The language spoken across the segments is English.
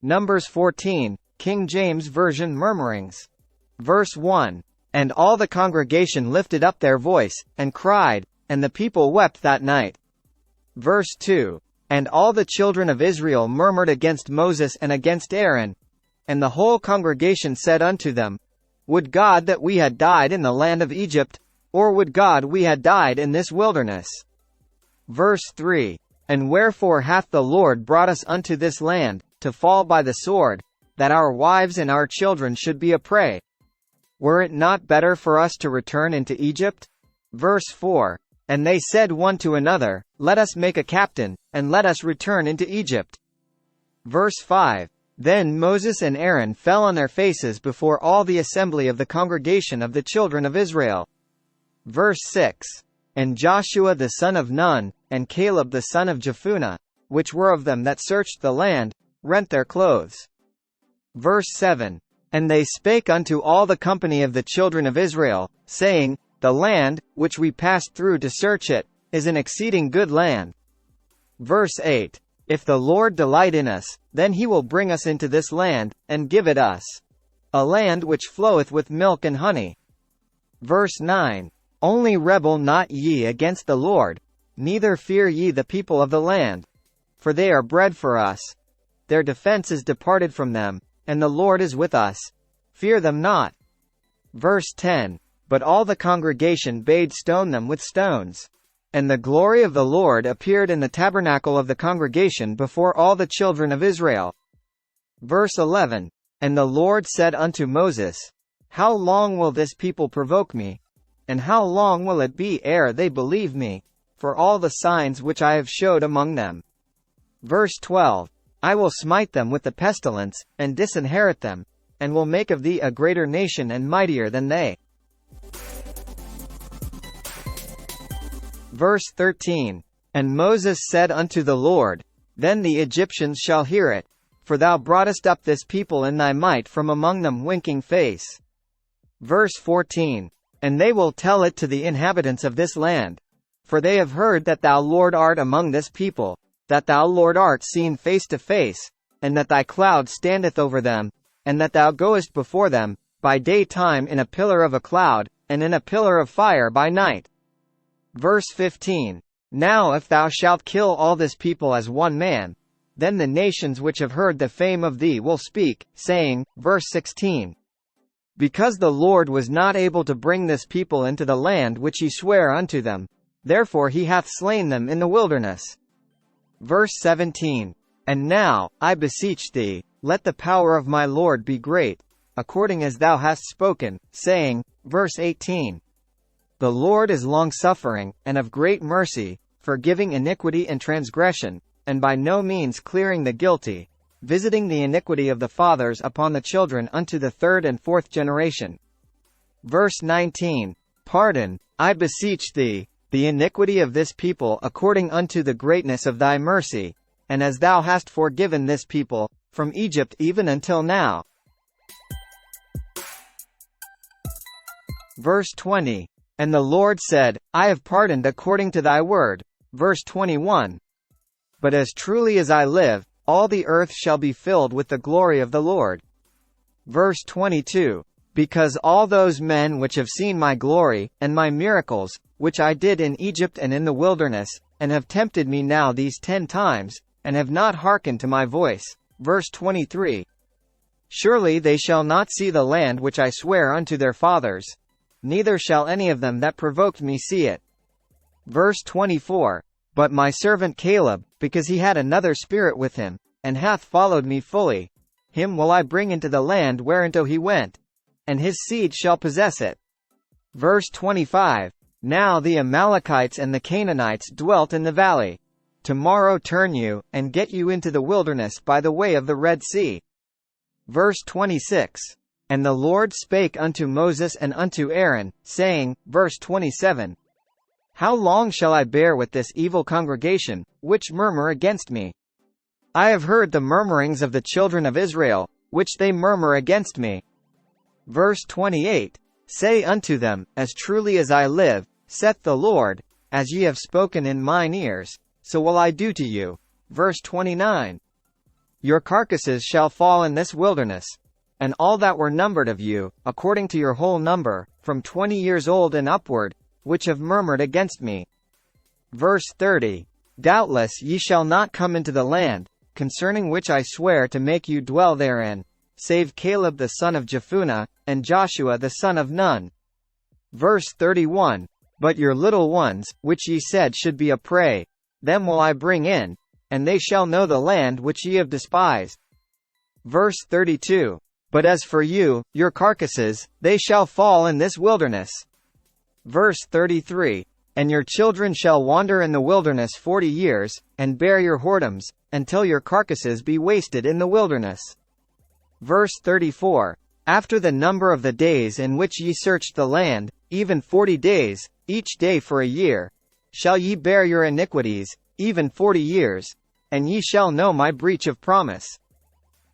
Numbers 14, King James Version Murmurings. Verse 1. And all the congregation lifted up their voice, and cried, and the people wept that night. Verse 2. And all the children of Israel murmured against Moses and against Aaron. And the whole congregation said unto them, Would God that we had died in the land of Egypt, or would God we had died in this wilderness? Verse 3. And wherefore hath the Lord brought us unto this land, to fall by the sword, that our wives and our children should be a prey? Were it not better for us to return into Egypt? Verse 4. And they said one to another, Let us make a captain, and let us return into Egypt. Verse 5. Then Moses and Aaron fell on their faces before all the assembly of the congregation of the children of Israel. Verse 6. And Joshua the son of Nun, and Caleb the son of Jephunneh, which were of them that searched the land, rent their clothes. Verse 7. And they spake unto all the company of the children of Israel, saying, The land, which we passed through to search it, is an exceeding good land. Verse 8. If the Lord delight in us, then he will bring us into this land, and give it us. A land which floweth with milk and honey. Verse 9. Only rebel not ye against the Lord, neither fear ye the people of the land. For they are bread for us. Their defense is departed from them, and the Lord is with us. Fear them not. Verse 10. But all the congregation bade stone them with stones. And the glory of the Lord appeared in the tabernacle of the congregation before all the children of Israel. Verse 11. And the Lord said unto Moses, How long will this people provoke me? And how long will it be ere they believe me, for all the signs which I have showed among them? Verse 12. I will smite them with the pestilence, and disinherit them, and will make of thee a greater nation and mightier than they. Verse 13. And Moses said unto the Lord, Then the Egyptians shall hear it, for thou broughtest up this people in thy might from among them winking face. Verse 14. And they will tell it to the inhabitants of this land. For they have heard that thou Lord art among this people, that thou Lord art seen face to face, and that thy cloud standeth over them, and that thou goest before them, by day time in a pillar of a cloud, and in a pillar of fire by night. Verse 15. Now if thou shalt kill all this people as one man, then the nations which have heard the fame of thee will speak, saying, verse 16. Because the Lord was not able to bring this people into the land which he sware unto them, therefore he hath slain them in the wilderness. Verse 17. And now, I beseech thee, let the power of my Lord be great, according as thou hast spoken, saying, verse 18. The Lord is longsuffering, and of great mercy, forgiving iniquity and transgression, and by no means clearing the guilty, visiting the iniquity of the fathers upon the children unto the third and fourth generation. Verse 19. Pardon, I beseech thee, the iniquity of this people according unto the greatness of thy mercy, and as thou hast forgiven this people, from Egypt even until now. Verse 20. And the Lord said, I have pardoned according to thy word. Verse 21. But as truly as I live, all the earth shall be filled with the glory of the Lord. Verse 22. Because all those men which have seen my glory, and my miracles, which I did in Egypt and in the wilderness, and have tempted me now these 10 times, and have not hearkened to my voice. Verse 23. Surely they shall not see the land which I swear unto their fathers, neither shall any of them that provoked me see it. Verse 24. But my servant Caleb, because he had another spirit with him, and hath followed me fully, him will I bring into the land whereinto he went, and his seed shall possess it. Verse 25. Now the Amalekites and the Canaanites dwelt in the valley. Tomorrow turn you, and get you into the wilderness by the way of the Red Sea. Verse 26. And the Lord spake unto Moses and unto Aaron, saying, verse 27. How long shall I bear with this evil congregation, which murmur against me? I have heard the murmurings of the children of Israel, which they murmur against me. Verse 28. Say unto them, As truly as I live, saith the Lord, as ye have spoken in mine ears, so will I do to you. Verse 29. your carcasses shall fall in this wilderness, and all that were numbered of you, according to your whole number, from 20 years old and upward, which have murmured against me. Verse 30. Doubtless ye shall not come into the land, concerning which I swear to make you dwell therein, save Caleb the son of Jephunneh, and Joshua the son of Nun. Verse 31. But your little ones, which ye said should be a prey, them will I bring in, and they shall know the land which ye have despised. Verse 32. But as for you, your carcasses, they shall fall in this wilderness. Verse 33. And your children shall wander in the wilderness 40 years, and bear your whoredoms, until your carcasses be wasted in the wilderness. Verse 34. After the number of the days in which ye searched the land, even 40 days, each day for a year, shall ye bear your iniquities, even 40 years, and ye shall know my breach of promise.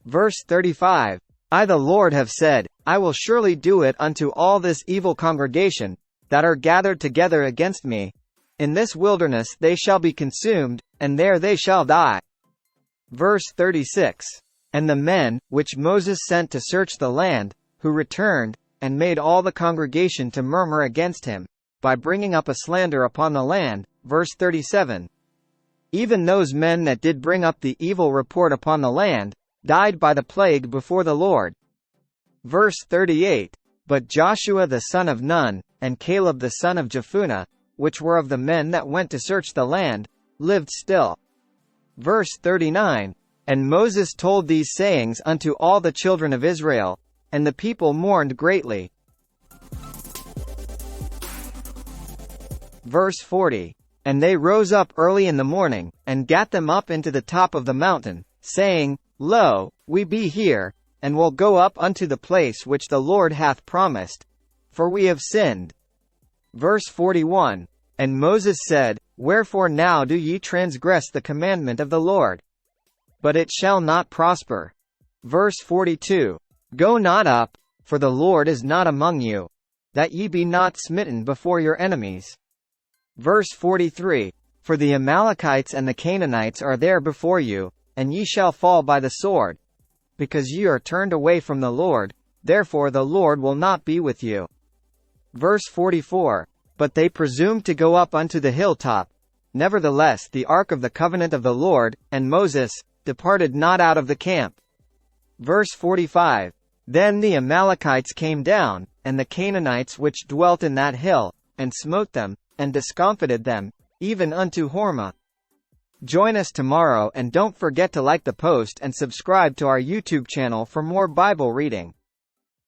Verse 35. I the Lord have said, I will surely do it unto all this evil congregation, that are gathered together against me. In this wilderness they shall be consumed, and there they shall die. Verse 36. And the men, which Moses sent to search the land, who returned, and made all the congregation to murmur against him, by bringing up a slander upon the land. Verse 37. Even those men that did bring up the evil report upon the land, died by the plague before the Lord. Verse 38. But Joshua the son of Nun, and Caleb the son of Jephunneh, which were of the men that went to search the land, lived still. Verse 39. And Moses told these sayings unto all the children of Israel, and the people mourned greatly. Verse 40. And they rose up early in the morning, and gat them up into the top of the mountain, saying, Lo, we be here, and will go up unto the place which the Lord hath promised, for we have sinned. Verse 41. And Moses said, Wherefore now do ye transgress the commandment of the Lord? But it shall not prosper. Verse 42. Go not up, for the Lord is not among you, that ye be not smitten before your enemies. Verse 43. For the Amalekites and the Canaanites are there before you, and ye shall fall by the sword. Because ye are turned away from the Lord, therefore the Lord will not be with you. Verse 44. But they presumed to go up unto the hilltop. Nevertheless the ark of the covenant of the Lord, and Moses, departed not out of the camp. Verse 45. Then the Amalekites came down, and the Canaanites which dwelt in that hill, and smote them, and discomfited them, even unto Hormah. Join us tomorrow and don't forget to like the post and subscribe to our YouTube channel for more Bible reading.